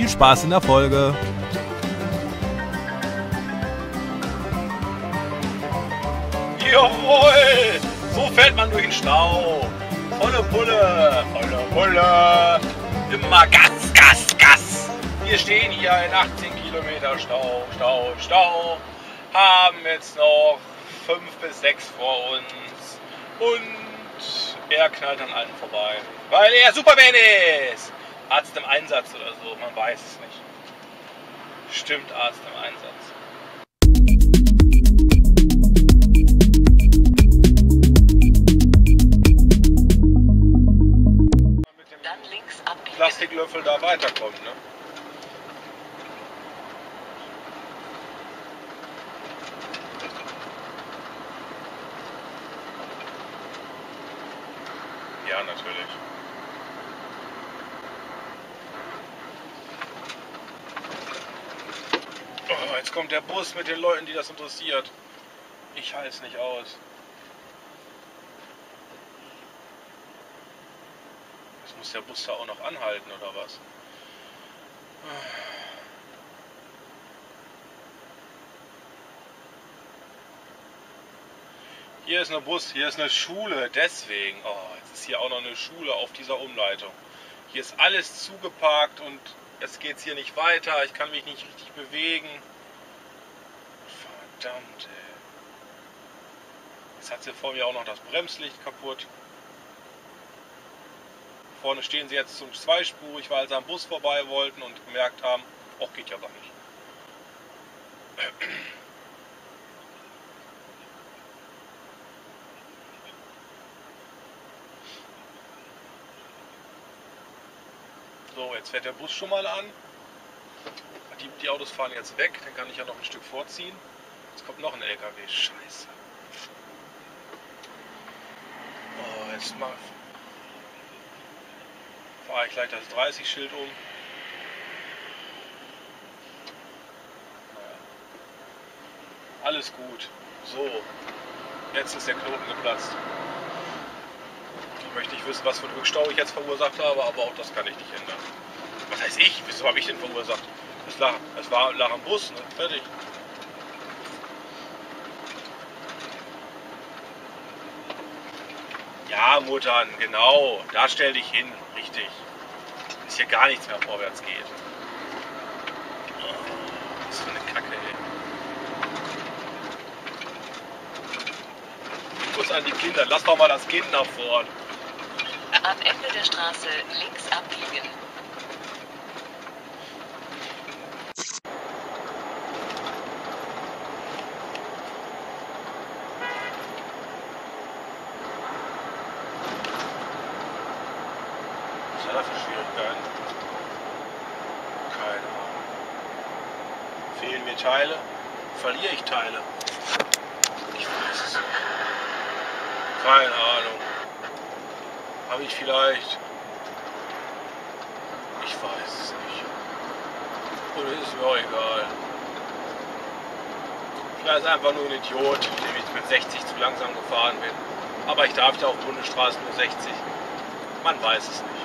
viel Spaß in der Folge. Jawohl! So fährt man durch den Stau. Volle Pulle, volle Pulle. Immer Gas, Gas, Gas. Wir stehen hier in 18 Kilometer Stau, Stau, Stau. Haben jetzt noch 5 bis 6 vor uns. Und er knallt an allen vorbei. Weil er Superman ist. Arzt im Einsatz oder so, man weiß es nicht. Stimmt, Arzt im Einsatz. Plastiklöffel da weiterkommen, ne? Ja, natürlich. Oh, jetzt kommt der Bus mit den Leuten, die das interessiert. Ich halte es nicht aus. Muss der Bus da auch noch anhalten oder was? Hier ist hier ist eine Schule, deswegen. Oh, jetzt ist hier auch noch eine Schule auf dieser Umleitung. Hier ist alles zugeparkt und jetzt geht es hier nicht weiter. Ich kann mich nicht richtig bewegen. Verdammt, ey. Jetzt hat sie vor mir auch noch das Bremslicht kaputt. Vorne stehen sie jetzt zum zweispurig, weil sie am Bus vorbei wollten und gemerkt haben, ach, geht ja gar nicht. So, jetzt fährt der Bus schon mal an. Die Autos fahren jetzt weg, dann kann ich ja noch ein Stück vorziehen. Jetzt kommt noch ein LKW, scheiße. Oh, jetzt mal... fahre ich gleich das 30-Schild um. Naja. Alles gut. So, jetzt ist der Knoten geplatzt. Ich möchte nicht wissen, was für einen Rückstau ich jetzt verursacht habe, aber auch das kann ich nicht ändern. Was heißt ich? Wieso habe ich den verursacht? Es lag am Bus, ne? Fertig. Ja, Muttern, genau. Da stell dich hin. Richtig. Bis hier gar nichts mehr vorwärts geht. Oh, was für eine Kacke, ey. Kuss an die Kinder. Lass doch mal das Kind nach vorn. Am Ende der Straße links abbiegen. Was hat er für Schwierigkeiten? Keine Ahnung. Fehlen mir Teile? Verliere ich Teile? Ich weiß es nicht. Keine Ahnung. Habe ich vielleicht? Ich weiß es nicht. Oder ist mir auch egal. Vielleicht ist einfach nur ein Idiot, dem ich mit 60 zu langsam gefahren bin. Aber ich darf ja auf Bundesstraßen nur 60. Man weiß es nicht.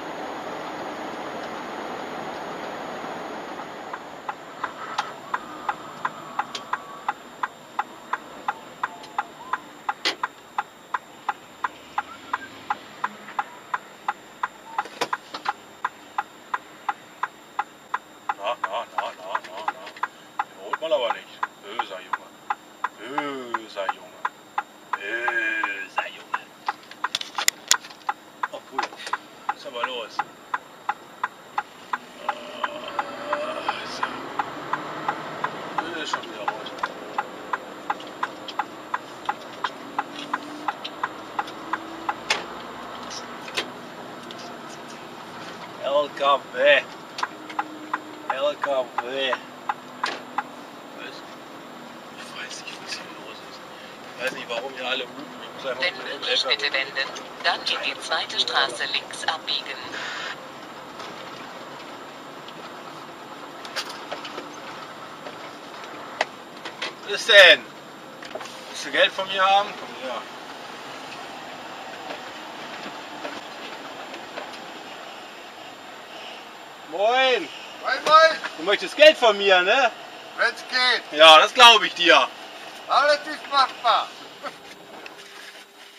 Holt man aber nicht. Böser Junge. Böser Junge. Böser Junge. Oh cool. Was ist aber los? So. Ist schon wieder rot. LKW. LKW. Ich weiß nicht, was hier los ist. Ich weiß nicht, warum hier alle hupen. Ich muss einfach Wenn möglich, bitte wenden. Dann in die zweite Straße links abbiegen. Was ist denn? Willst du Geld von mir haben? Komm her. Moin! Moin, moin! Du möchtest Geld von mir, ne? Wenn's geht. Ja, das glaube ich dir. Alles ist machbar.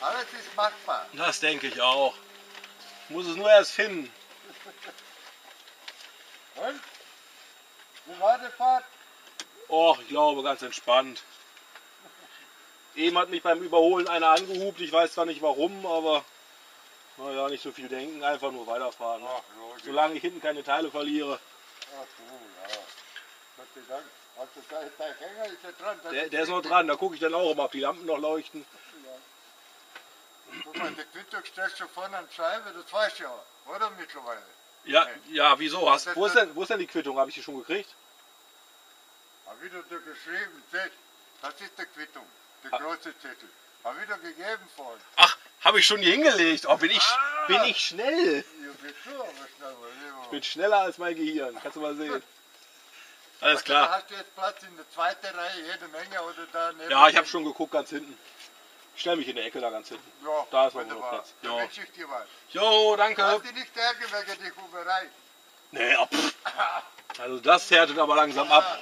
Alles ist machbar. Das denke ich auch. Ich muss es nur erst finden. Und? Wie war die Fahrt? Och, ich glaube, ganz entspannt. Eben hat mich beim Überholen einer angehupt. Ich weiß zwar nicht warum, aber naja, nicht so viel denken, einfach nur weiterfahren. Ach, logisch. Solange ich hinten keine Teile verliere. Ach so, ja. Gott sei Dank. Also der Hänger ist ja dran. Der ist noch dran, da gucke ich dann auch immer, ob die Lampen noch leuchten. Guck mal, die Quittung stellst du vorne an die Scheibe, das weißt du ja, oder mittlerweile? Ja, Nee. ja, wieso? Wo ist denn die Quittung? Habe ich die schon gekriegt? Hab wieder da geschrieben, das ist die Quittung, der Ah. große Zettel. Hab wieder gegeben vorhin. Ach, habe ich schon hier hingelegt. Oh, bin ich schnell. Ja, bist du aber schnell, mein Ich bin schneller als mein Gehirn. Kannst du mal sehen. Alles klar. Hast du jetzt Platz in der zweiten Reihe, jede Menge oder da neben? Ja, ich habe schon geguckt, ganz hinten. Ich stelle mich in der Ecke da ganz hinten. Ja, Da ist noch wunderbar. Platz. Dann Ja. wünsche ich dir was. Jo, danke. Lass dich nicht ärgern wegen der Huberei. Nee, also das härtet aber langsam ab.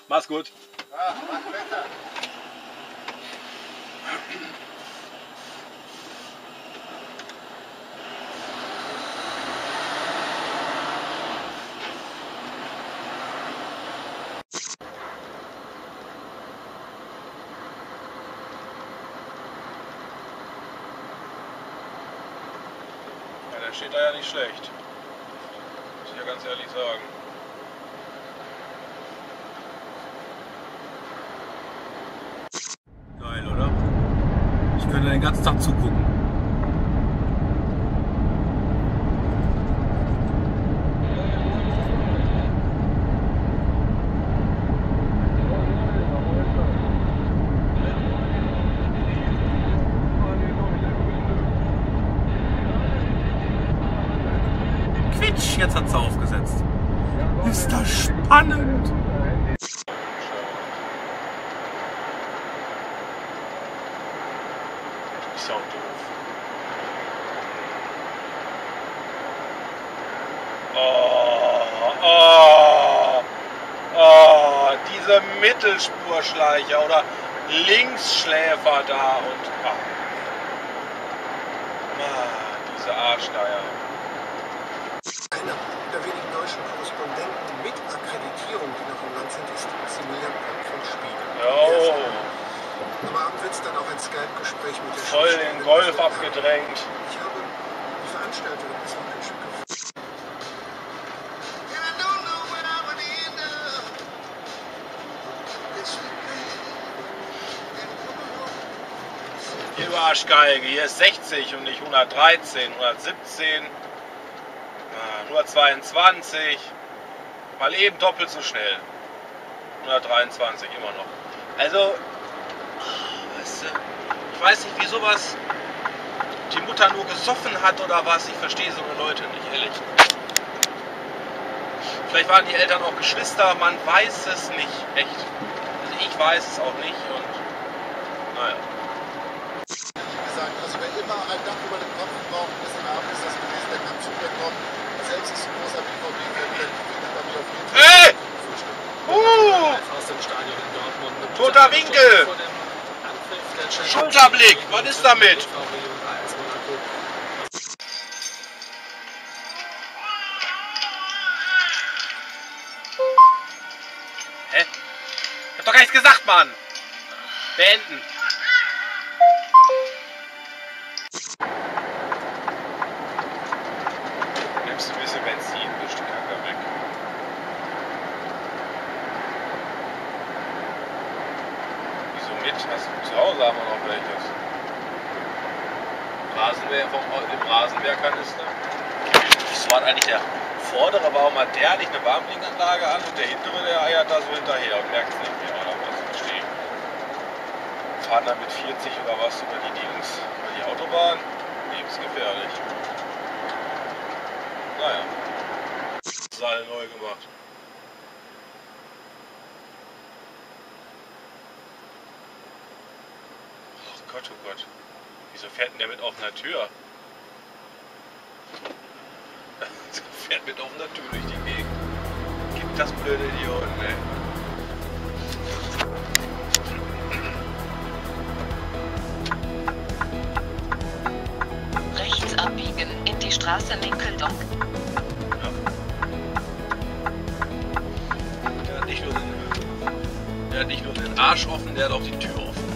Mach's gut. Ja, mach besser. Ja, der steht da ja nicht schlecht. Muss ich ja ganz ehrlich sagen. Geil, oder? Ich könnte den ganzen Tag zugucken. Quitsch, jetzt hat's aufgesetzt. Ist das spannend? Ist ja auch doof. Diese Mittelspurschleicher oder Linksschläfer da und diese Arschgeier. Einer der wenigen deutschen Korrespondenten mit Akkreditierung, die noch im Land sind, ist Maximilian Punk von Spiegel. Jo, Am Abend wird es dann auch ein Skype-Gespräch mit der voll den Golf abgedrängt. Ich habe die Veranstaltung bis auf ein Stück gefunden. Hier du Arschgeige, hier ist 60 und nicht 113, 117, 122, mal eben doppelt so schnell. 123 immer noch. Also, weißt du, ich weiß nicht, wie sowas die Mutter nur gesoffen hat oder was. Ich verstehe so eine Leute nicht, ehrlich. Vielleicht waren die Eltern auch Geschwister, man weiß es nicht, echt. Also ich weiß es auch nicht und naja. Gesagt, also wer immer ein Dach über dem Kopf braucht, bis am Abend ist das gewesen, der kann zu mir kommen. Selbst ist ein großer BVB-Fan, der findet bei mir auf jeden Fall Hey! Frühstück. Aus dem Stadion in Dortmund. Toter Winkel! Vor dem Anpfiff der Champions Schulterblick, League was ist damit? BVB und AS Monaco. Hä? Ich hab doch gar nichts gesagt, Mann! Beenden! Nimmst du ein bisschen Benzin, wischt die Kacke weg. Wieso mit? Zu Hause haben wir noch welches. Im Rasenmäherkanister. Wieso hat eigentlich der vordere, warum hat der nicht eine Warmblieganlage an und der hintere, der eiert da so hinterher und merkt es nicht mehr oder was? Verstehe. Fahren dann mit 40 oder was über die Autobahn? Lebensgefährlich. Naja. Das ist alle neu gemacht. Oh Gott, oh Gott. Wieso fährt denn der mit offener Tür? fährt mit offener Tür durch die Gegend. Gibt das blöde Idioten, ey. Rechts abbiegen in die Straße Linkeldock. Ja. Der hat nicht nur den Arsch offen, der hat auch die Tür offen.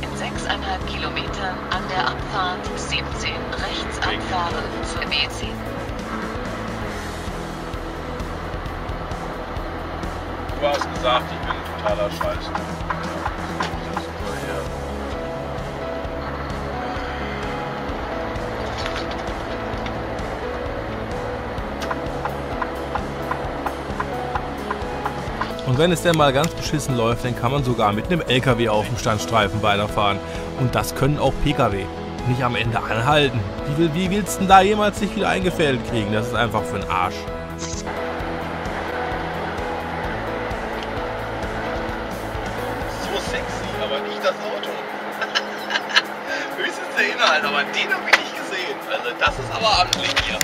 In 6,5 Kilometern an der Abfahrt 17 rechts abfahren zur B10. Du hast gesagt, ich bin ein totaler Scheiß. Das ist nur hier. Und wenn es denn mal ganz beschissen läuft, dann kann man sogar mit einem LKW auf dem Standstreifen weiterfahren. Und das können auch PKW. Nicht am Ende anhalten. Wie willst du denn da jemals sich wieder eingefädelt kriegen? Das ist einfach für den Arsch. So sexy, aber nicht das Auto. Höchstens der Inhalt, aber den habe ich nicht gesehen. Also das ist aber amtlich hier.